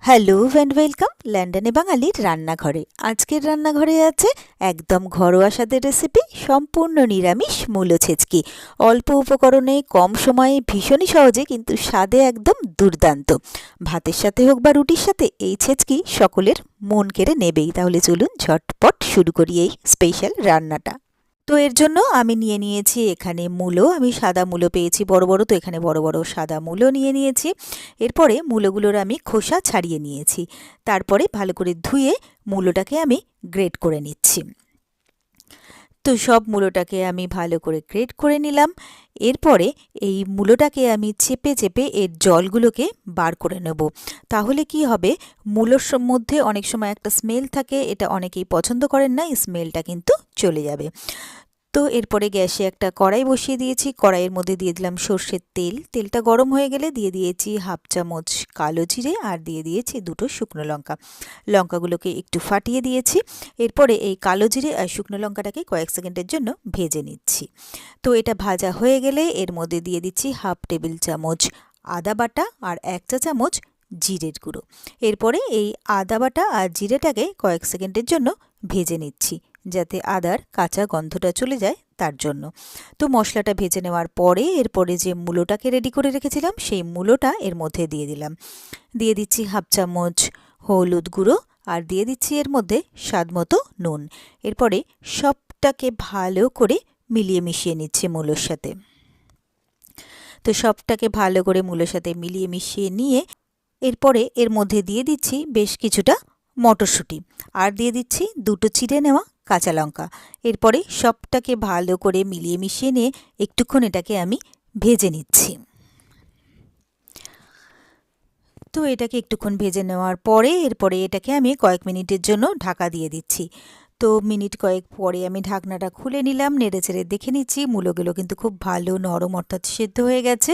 Hello and welcome লন্ডনে বাঙালির রান্নাঘরে। আজকের রান্নাঘরে আছে একদম ঘরোয়া স্বাদের রেসিপি, সম্পূর্ণ নিরামিষ মূলো ছেচকি। অল্প উপকরণে কম সময়ে ভীষণই সহজে কিন্তু স্বাদে একদম দুর্দান্ত। ভাতের সাথে হোক বা রুটির সাথে এই ছেচকি সকলের মন কেড়ে নেবেই। তাহলে চলুন ঝটপট শুরু করি এই স্পেশাল রান্নাটা। তো এর জন্য আমি নিয়ে নিয়েছি এখানে মূলো। আমি সাদা মূলো পেয়েছি বড় বড়, তো এখানে বড় বড় সাদা মূলো নিয়ে নিয়েছি। এরপরে মূলোগুলোর আমি খোসা ছাড়িয়ে নিয়েছি। তারপরে ভালো করে ধুয়ে মূলোটাকে আমি গ্রেট করে নিচ্ছি। তো সব মূলোটাকে আমি ভালো করে গ্রেট করে নিলাম। এরপরে এই মূলোটাকে আমি চেপে চেপে এর জলগুলোকে বার করে নেব। তাহলে কি হবে, মূলোর মধ্যে অনেক সময় একটা স্মেল থাকে, এটা অনেকেই পছন্দ করেন না, এই স্মেলটা কিন্তু চলে যাবে। তো এরপরে গ্যাসে একটা কড়াই বসিয়ে দিয়েছি। কড়াইয়ের মধ্যে দিয়ে দিলাম সর্ষের তেল। তেলটা গরম হয়ে গেলে দিয়ে দিয়েছি হাফ চামচ কালো জিরে আর দিয়ে দিয়েছি দুটো শুকনো লঙ্কা। লঙ্কাগুলোকে একটু ফাটিয়ে দিয়েছি। এরপরে এই কালো জিরে আর শুকনো লঙ্কাটাকে কয়েক সেকেন্ডের জন্য ভেজে নিচ্ছি। তো এটা ভাজা হয়ে গেলে এর মধ্যে দিয়ে দিচ্ছি হাফ টেবিল চামচ আদা বাটা আর 1 চা চামচ জিরের গুঁড়ো। এরপরে এই আদা বাটা আর জিরেটাকে কয়েক সেকেন্ডের জন্য ভেজে নিচ্ছি, যাতে আদার কাঁচা গন্ধটা চলে যায় তার জন্য। তো মশলাটা ভেজে নেওয়ার পরে এরপরে যে মূলোটাকে রেডি করে রেখেছিলাম সেই মূলোটা এর মধ্যে দিয়ে দিলাম। দিয়ে দিচ্ছি হাফ চামচ হলুদ গুঁড়ো আর দিয়ে দিচ্ছি এর মধ্যে স্বাদমতো নুন। এরপরে সবটাকে ভালো করে মিলিয়ে মিশিয়ে নিচ্ছি মূলোর সাথে। তো সবটাকে ভালো করে মূলোর সাথে মিলিয়ে মিশিয়ে নিয়ে এরপরে এর মধ্যে দিয়ে দিচ্ছি বেশ কিছুটা মটরশুঁটি আর দিয়ে দিচ্ছি দুটো চিড়ে নেওয়া কাঁচা লঙ্কা। এরপরে সবটাকে ভালো করে মিলিয়ে মিশিয়ে নিয়ে একটুক্ষণ এটাকে আমি ভেজে নিচ্ছি। তো এটাকে একটুক্ষণ ভেজে নেওয়ার পরে এরপরে এটাকে আমি কয়েক মিনিটের জন্য ঢাকা দিয়ে দিচ্ছি। তো মিনিট কয়েক পরে আমি ঢাকনাটা খুলে নিলাম, নেড়েচেড়ে দেখে নিচ্ছি মূলোগুলো কিন্তু খুব ভালো নরম অর্থাৎ সেদ্ধ হয়ে গেছে।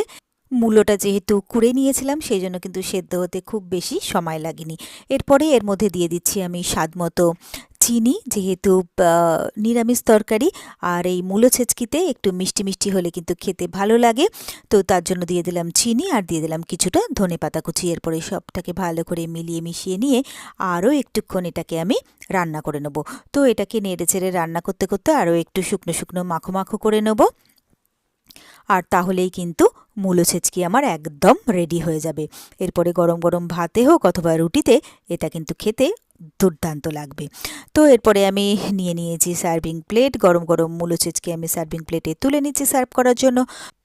মূলোটা যেহেতু কুড়ে নিয়েছিলাম সেই জন্য কিন্তু সেদ্ধ হতে খুব বেশি সময় লাগেনি। এরপরে এর মধ্যে দিয়ে দিচ্ছি আমি স্বাদমতো চিনি, যেহেতু নিরামিষ তরকারি আর এই মূলো ছেচকিতে একটু মিষ্টি মিষ্টি হলে কিন্তু খেতে ভালো লাগে। তো তার জন্য দিয়ে দিলাম চিনি আর দিয়ে দিলাম কিছুটা ধনেপাতা কুচি। এরপরে সবটাকে ভালো করে মিলিয়ে মিশিয়ে নিয়ে আরও একটুক্ষণ এটাকে আমি রান্না করে নেব। তো এটাকে নেড়ে চেড়ে রান্না করতে করতে আরও একটু শুকনো শুকনো মাখো মাখো করে নেব। আর তাহলেই কিন্তু মূলো ছেচকি আমার একদম রেডি হয়ে যাবে। এরপরে গরম গরম ভাতে হোক অথবা রুটিতে এটা কিন্তু খেতে দুর্দান্ত লাগবে। তো এরপরে আমি নিয়ে নিয়েছি সার্ভিং প্লেট। গরম গরম মূলো ছেচকি আমি সার্ভিং প্লেটে তুলে নিচ্ছি সার্ভ করার জন্য।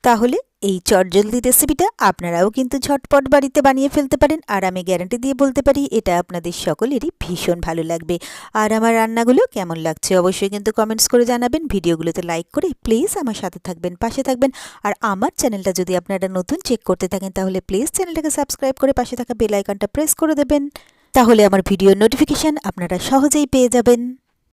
তাহলে এই চটজলদি রেসিপিটা আপনারাও কিন্তু ঝটপট বাড়িতে বানিয়ে ফেলতে পারেন, আর আমি গ্যারান্টি দিয়ে বলতে পারি এটা আপনাদের সকলেরই ভীষণ ভালো লাগবে। আর আমার রান্নাগুলো কেমন লাগছে অবশ্যই কিন্তু কমেন্টস করে জানাবেন। ভিডিওগুলোতে লাইক করে প্লিজ আমার সাথে থাকবেন, পাশে থাকবেন। আর আমার চ্যানেলটা যদি আপনারা নতুন চেক করতে থাকেন তাহলে প্লিজ চ্যানেলটাকে সাবস্ক্রাইব করে পাশে থাকা বেল আইকনটা প্রেস করে দেবেন। তাহলে আমার ভিডিওর নোটিফিকেশান আপনারা সহজেই পেয়ে যাবেন।